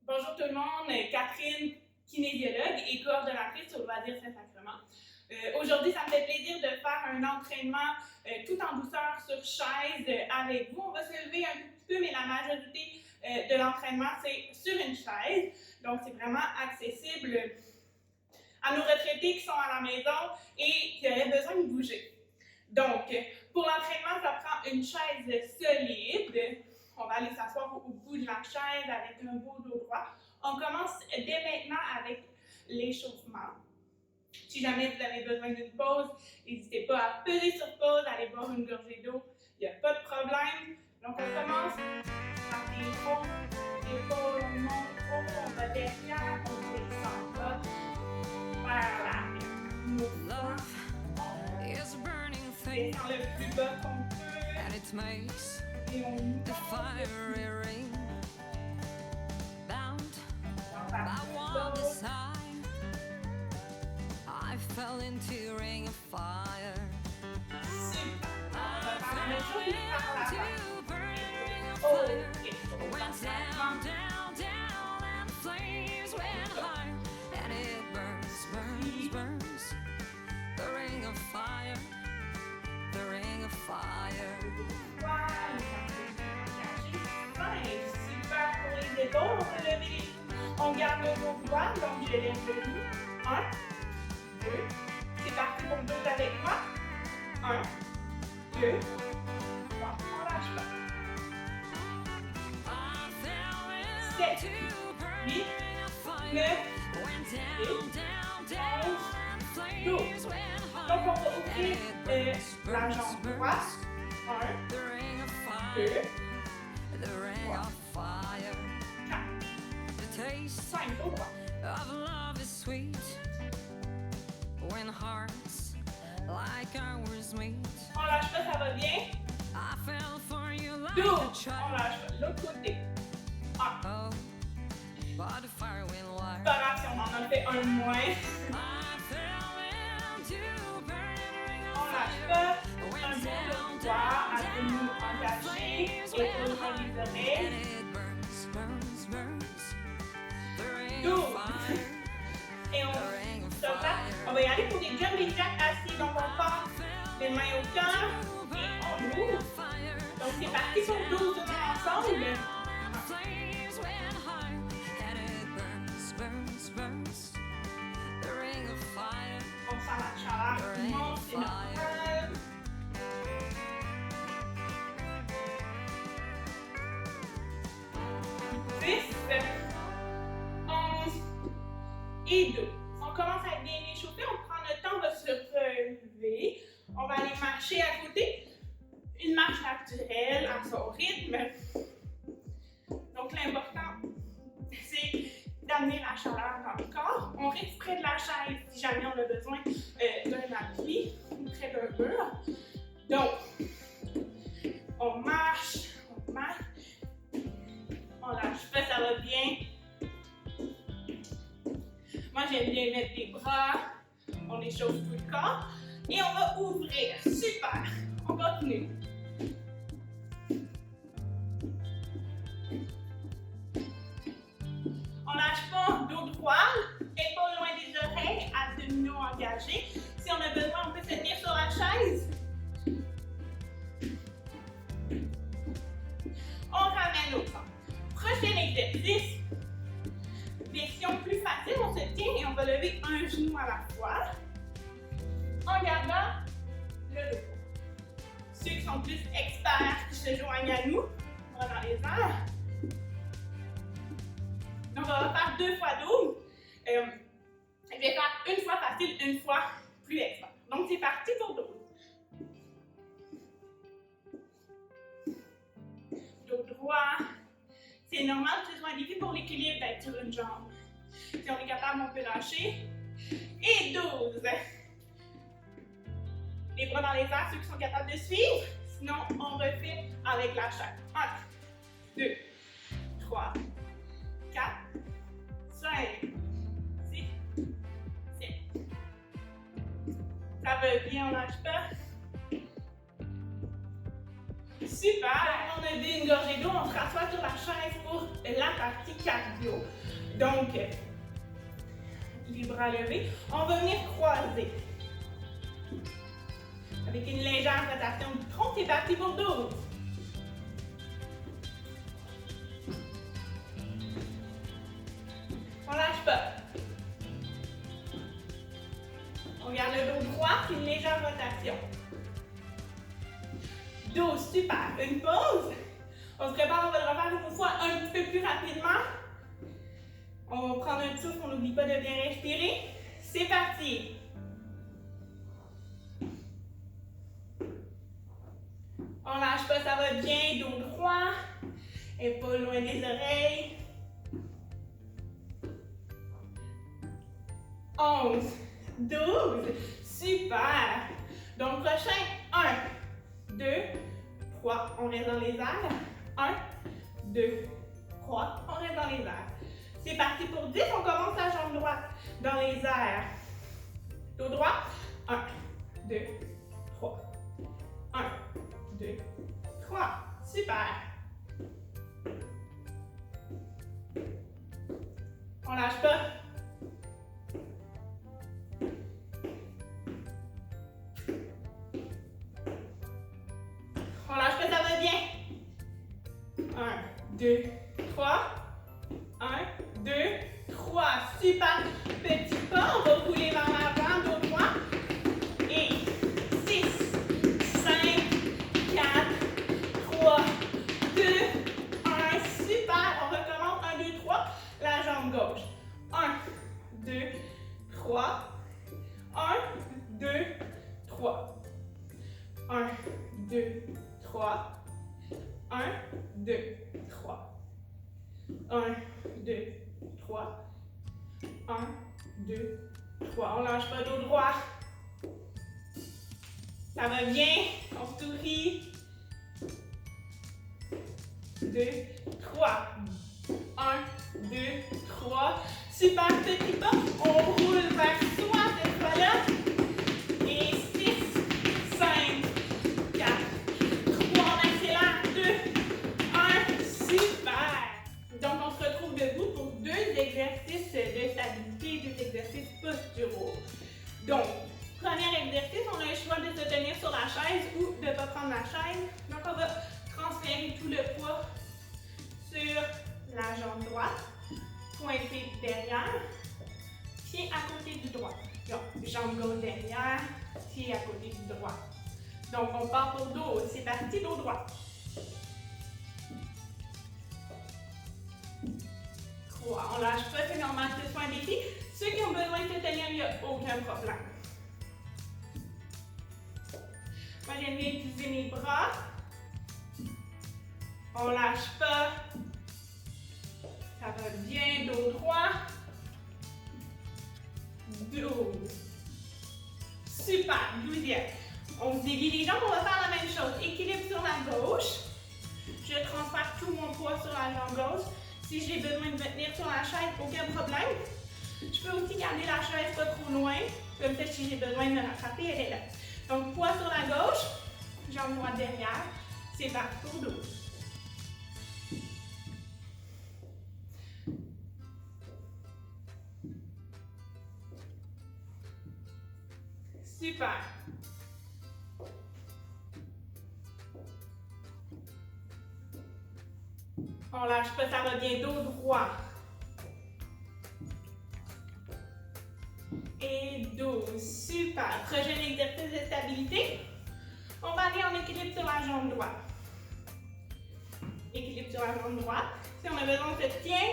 Bonjour tout le monde, Catherine, kinésiologue et coordonnatrice au Loisir Saint-Sacrement. Aujourd'hui, ça me fait plaisir de faire un entraînement tout en douceur sur chaise avec vous. On va se lever un tout petit peu, mais la majorité de l'entraînement, c'est sur une chaise. Donc, c'est vraiment accessible à nos retraités qui sont à la maison et qui auraient besoin de bouger. Donc, pour l'entraînement, ça prend une chaise solide. On va aller s'asseoir au bout de la chaise avec un beau dos droit. On commence dès maintenant avec l'échauffement. Si jamais vous avez besoin d'une pause, n'hésitez pas à peser sur pause, aller boire une gorgée d'eau, il n'y a pas de problème. Donc on commence par les épaules, on monte haut, on va derrière, on descend bas, vers l'arrière. Nous descend le plus bas qu'on peut. Et on monte. I fell into a ring of fire. Went down, down, down, and the flames went higher. And it burns, burns, burns. The ring of fire, the ring of fire. Super pour les épaules, on peut lever les genoux. On garde le dos droit, donc je lève le genou. 1, 2, c'est parti pour 2 avec moi. 1, 2, 3, on lâche pas. 7, 8, 9, 10, 11, 12. Donc on va ouvrir la jambe droite. 1, 2, 3, 4, 5, dos droit. Of love is sweet when hearts like ours meet. On lâche pas, ça va bien. I fell for you like 12, a on child. lâche pas. L'autre côté. 1. Oh, but the fire will light. Pas grave si on en a fait un moins. I fell into burning ring On of lâche fire. pas. Un bon droit, à genoux engagés, épaules dans les And oreilles. it burns, burns, burns. The ring 12. of fire. Et on The ring of stop là. fire. On va y aller pour des jumping jacks assis. Donc on part les mains au cœur et on ouvre. Donc c'est parti pour 12 tours ensemble. On sent la chaleur qui monte, c'est normal. 10, 11 et 12. On commence à être bien échauffé, on prend notre temps, on va se relever. On va aller marcher à côté. Une marche naturelle à son rythme. Donc l'important, c'est d'amener la chaleur dans le corps. On reste près de la chaise si jamais on a besoin d'un appui ou près d'un mur. Donc, on marche, on lâche pas, ça va bien. Moi, j'aime bien mettre les bras, on échauffe tout le corps et on va ouvrir. Super! On continue. On lâche pas, dos droit, épaules loin des oreilles, abdominaux engagés. Si on a besoin, on peut se tenir sur la chaise. On ramène au centre. Prochain exercice. Version plus facile, on se tient et on va lever un genou à la fois en gardant le dos. Ceux qui sont plus experts qui se joignent à nous, on va dans les airs. Donc, on va faire 2 fois 12. Je vais faire une fois facile, une fois plus expert. Donc, c'est parti pour 12. Dos droit. C'est normal que ce soit un défi pour l'équilibre d'être sur une jambe. Si on est capable, on peut lâcher. Et 12. Les bras dans les airs, ceux qui sont capables de suivre. Sinon, on refait avec la chaise. 1, 2, 3, 4, 5, 6, 7. Ça va bien, on lâche pas. Super! On a bu une gorgée d'eau, on se rassoit sur la chaise pour la partie cardio. Donc, les bras levés. On va venir croiser. Avec une légère rotation du tronc, c'est parti pour 12. On lâche pas. On garde le dos droit, une légère rotation. 12, super. Une pause. On se prépare, on va le refaire une fois un petit peu plus rapidement. On va prendre un souffle, on n'oublie pas de bien respirer. C'est parti. On lâche pas, ça va bien. Dos droit. Épaules loin des oreilles. 11, 12, super. Donc prochain, 1, 2, 3, on reste dans les airs. 1, 2, 3, on reste dans les airs. C'est parti pour 10, on commence la jambe droite dans les airs. Dos droit, 1, 2, 3. 1, 2, 3, super. On lâche pas. On lâche pas, ça va bien. 1, 2, 3. 1, 2, 3. Super. Petit pas, on va rouler vers l'avant, dos droit. Et 6, 5, 4, 3, 2, 1. Super. On recommence. 1, 2, 3. La jambe gauche. 1, 2, 3. 1, 2, 3. 1, 2, 3. 1, 2, 3. 1, 2, 3. 1, 2, 3. On lâche pas, dos droit. Ça va bien. On sourit. 2, 3. 1, 2, 3. Super, petit pas. On roule vers soi cette fois-là. Et 6, 5, 4, 3. On accélère. 2, 1. Super. Donc, on se retrouve debout pour 2 exercices de stabilité, 2 exercices posturaux. Donc, premier exercice, on a le choix de se tenir sur la chaise ou de ne pas prendre la chaise. Donc, on va transférer tout le poids sur la jambe droite, pointé derrière, pied à côté du droit. Donc, jambe gauche derrière, pied à côté du droit. Donc, on part pour dos. C'est parti, dos droit. 3. On lâche pas, c'est normal, c'est pas un défi. Ceux qui ont besoin de se tenir, il n'y a aucun problème. Moi, j'aime bien utiliser mes bras. On lâche pas. Ça va bien, dos droit. 12. Super, 12e. On se dévie les jambes, on va faire la même chose. Équilibre sur la gauche. Je transfère tout mon poids sur la jambe gauche. Si j'ai besoin de me tenir sur la chaise, aucun problème. Je peux aussi garder la chaise pas trop loin. Comme ça, si j'ai besoin de me rattraper, elle est là. Donc, poids sur la gauche, jambe droite derrière. C'est parti pour 12. Super. On lâche pas, ça va bien, dos droit. Et 12. Super. Prochain exercice de stabilité. On va aller en équilibre sur la jambe droite. Équilibre sur la jambe droite. Si on a besoin, on se tient.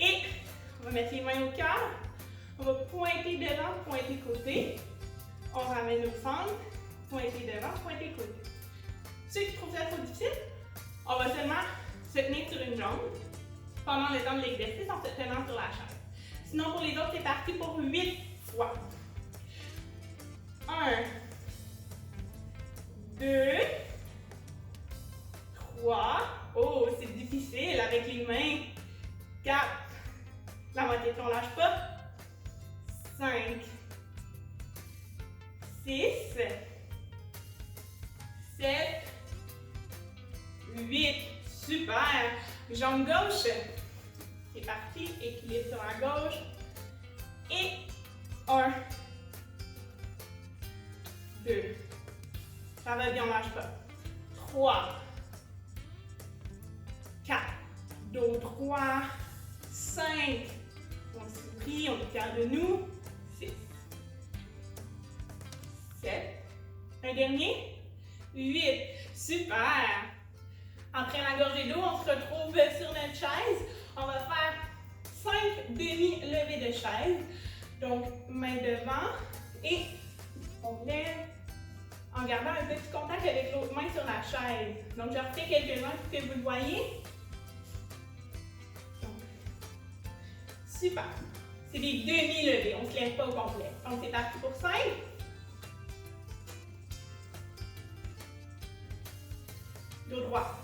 Et on va mettre les mains au cœur. On va pointer devant, pointer côté. On ramène au centre. Pointer devant, pointer côté. Ceux qui trouvent ça trop difficile, on va seulement se tenir sur une jambe pendant le temps de l'exercice en se tenant sur la chaise. Sinon, pour les autres, c'est parti pour 8 fois. 1, 2, 3. Oh, c'est difficile avec les mains. 4. La moitié, on lâche pas. 5, 6, 7, 8. Super. Jambe gauche. C'est parti, équilibre sur la gauche. Et 1, 2. Ça va bien, on lâche pas. 3, 4, dos droit, 5, on sourit, on est fier de nous, 6, 7, un dernier, 8, super. Après la gorgée d'eau, on se retrouve sur notre chaise, on va faire 5 demi-levées de chaise, donc main devant et on lève en gardant un petit contact avec l'autre main sur la chaise. Donc, je refais quelques-uns pour que vous le voyez. Donc, super. C'est des demi-levées, on ne se lève pas au complet. Donc, c'est parti pour 5. Dos droit.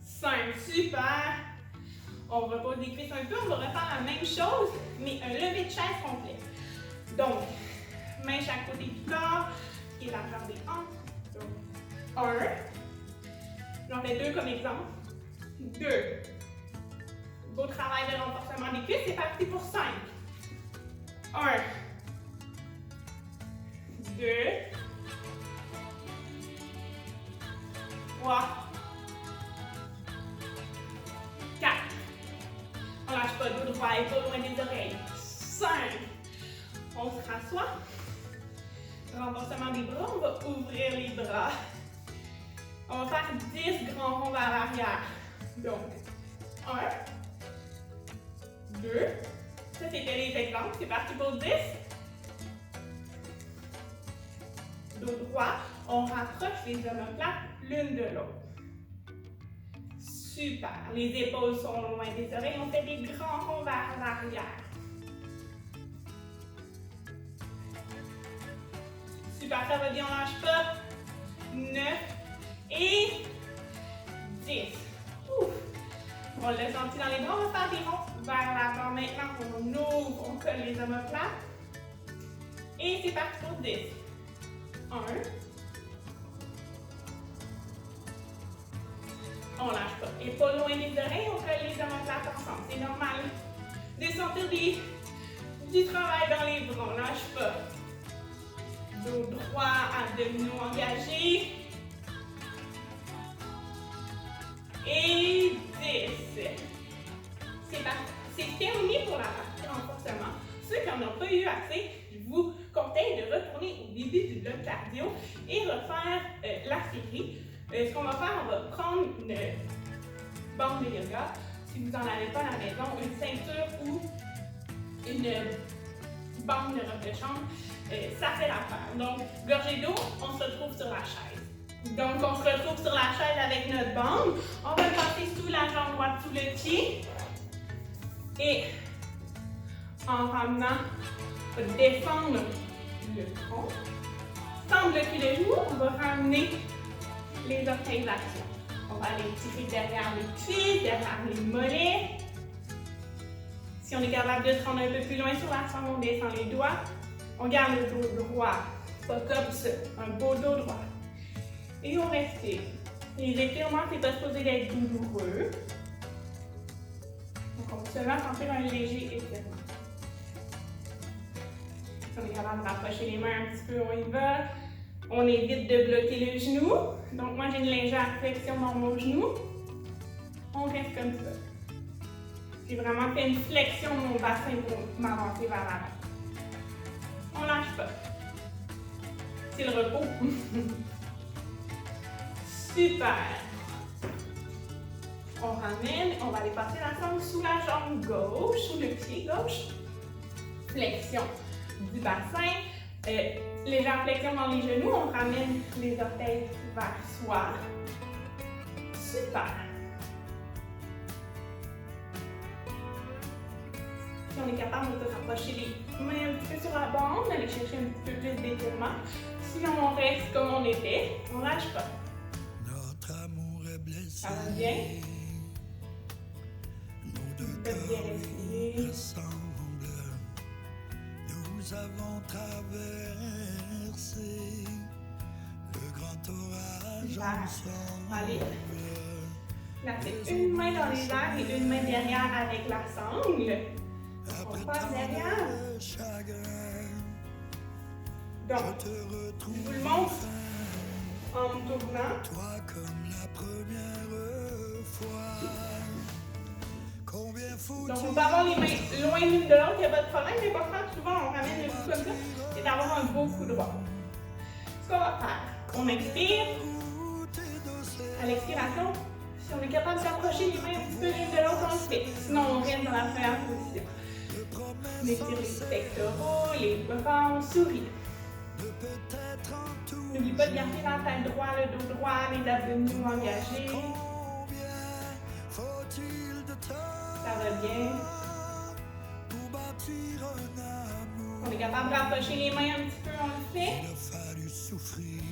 5, super. On repose les cuisses un peu, on va refaire la même chose, mais un lever de chaise complet. Donc, main chaque côté du corps, qui est la largeur des hanches. Donc, 1. J'en fais 2 comme exemple. 2. Beau travail de renforcement des cuisses, c'est parti pour 5. 1. 2. 3. 4. On lâche pas, dos droit et pas loin des oreilles. 5. On se rassoit. Renforcement des bras, on va ouvrir les bras. On va faire 10 grands ronds vers l'arrière. Donc, 1, 2, ça c'était les exemples, c'est parti pour 10. Dos droit, on rapproche les omoplates l'une de l'autre. Super, les épaules sont loin des oreilles, on fait des grands ronds vers l'arrière. Super, ça va bien, on lâche pas. 9 et 10. Ouf. On l'a senti dans les bras, on va faire des ronds vers l'avant. Maintenant, on ouvre, on colle les omoplates. Et c'est parti pour 10. 1. On lâche pas. Et pas loin des oreilles, on colle les omoplates ensemble. C'est normal de sentir du travail dans les bras, on lâche pas. Dos droit, abdominaux engagés. Et 10. C'est parti. C'est terminé pour la partie renforcement. Ceux qui n'en ont pas eu assez, je vous conseille de retourner au début du bloc cardio et refaire la série. Ce qu'on va faire, on va prendre une bande de yoga. Si vous n'en avez pas à la maison, une ceinture ou une bande de robe de chambre, ça fait l'affaire. Donc, gorgée d'eau, on se retrouve sur la chaise. Donc, on se retrouve sur la chaise avec notre bande. On va passer sous la jambe droite, sous le pied. Et en ramenant, on va descendre le tronc. Sans bloquer le genou, on va ramener les orteils vers soi. On va aller tirer derrière les cuisses, derrière les mollets. Si on est capable de se rendre un peu plus loin sur la jambe, on descend les doigts. On garde le dos droit, pas comme ça, un beau dos droit. Et on respire. Les étirements, c'est pas supposé d'être douloureux. Donc on va seulement sentir un léger étirement. Si on est capable de rapprocher les mains un petit peu, on y va. On évite de bloquer le genou. Donc moi j'ai une légère flexion dans mon genou. On reste comme ça. J'ai vraiment fait une flexion de mon bassin pour m'avancer vers l'avant. On lâche pas. C'est le repos. Super. On ramène, on va aller passer l'ensemble sous la jambe gauche, sous le pied gauche. Flexion du bassin. Légère flexion dans les genoux, on ramène les orteils vers soi. Super. Si on est capable, on peut rapprocher les mains un petit peu sur la bande, aller chercher un petit peu plus d'étirement. Sinon, on reste comme on était, on lâche pas. Notre amour est blessé. Ça va bien? Nos deux Bien respirer. ensemble, nous avons traversé de grands orages Super. ensemble. Allez. Placez une main dans les airs et une main derrière avec la sangle. On passe derrière. Le chagrin, Donc, je te je retrouve vous le montre en me tournant. toi comme la première fois. Combien Donc, faut-il on peut avoir les mains loin l'une de l'autre, il n'y a pas de problème. L'important, souvent, on ramène le cou comme ça, c'est d'avoir un beau coup droit. Ce qu'on va faire, on expire. À l'expiration, si on est capable d'approcher les mains un petit peu l'une de l'autre, on le fait. Sinon, on reste dans la première position. On étire les pectoraux, les bras, on sourit. N'oublie pas de garder la tête droite, le dos droit, les abdominaux engagés. Ça va bien. On est capable de rapprocher les mains un petit peu, on le fait. Il a fallu souffrir,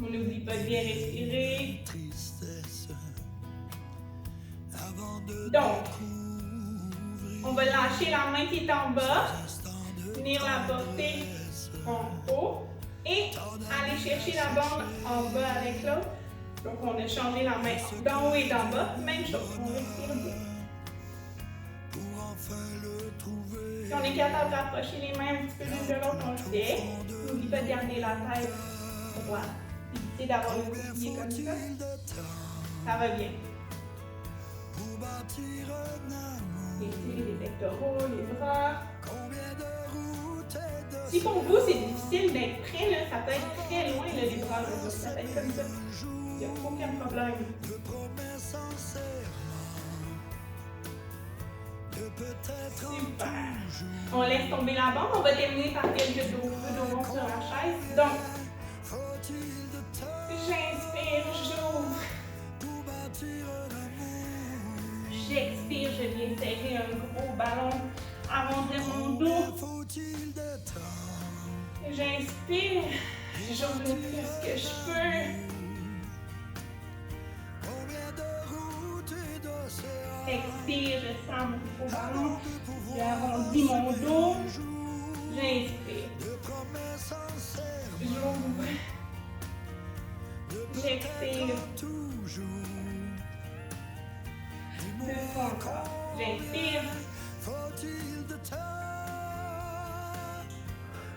On n'oublie pas de bien respirer. tristesse, avant de Donc, découvrir on va lâcher la main qui est en bas, l'instant de venir la porter en haut et aller chercher la bande en bas avec l'autre. Donc, on a changé la main d'en haut et d'en bas. Même chose, on respire bien. pour enfin le trouver. Si on est capable de rapprocher les mains un petit peu l'une de l'autre, on le fait. N'oublie pas de garder la tête droite. Évitez d'avoir le bouclier comme ça. Ça va bien. Pour bâtir un amour, Étirez les pectoraux, les bras. combien de routes et de Si pour vous c'est difficile d'être près, là, ça peut être très loin là, les bras. Là, ça peut être comme ça. Il n'y a aucun problème. de promesses sincèrement, de peut-être Super. toujours. On laisse tomber la bande. On va terminer par quelques dos ronds sur la chaise. Donc, Faut-il de temps j'inspire, j'ouvre. pour bâtir un amour? J'expire, je viens serrer un gros ballon avant de mon dos. Faut-il de temps J'inspire, j'ouvre le plus que je peux. combien de routes et d'océans Expire, je sens mon gros ballon. J'arrondis mon dos. J'inspire, de promesses sincères, j'ouvre. J'expire, toujours. deux fois encore. J'inspire, Faut-il de temps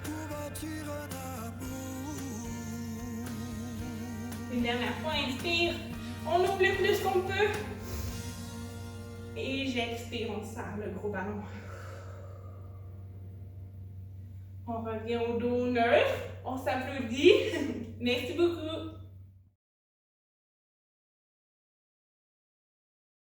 pour bâtir un amour? une dernière fois, inspire. On ouvre le plus qu'on peut. Et j'expire, on serre le gros ballon. On revient au dos neutre. On s'applaudit. Merci beaucoup.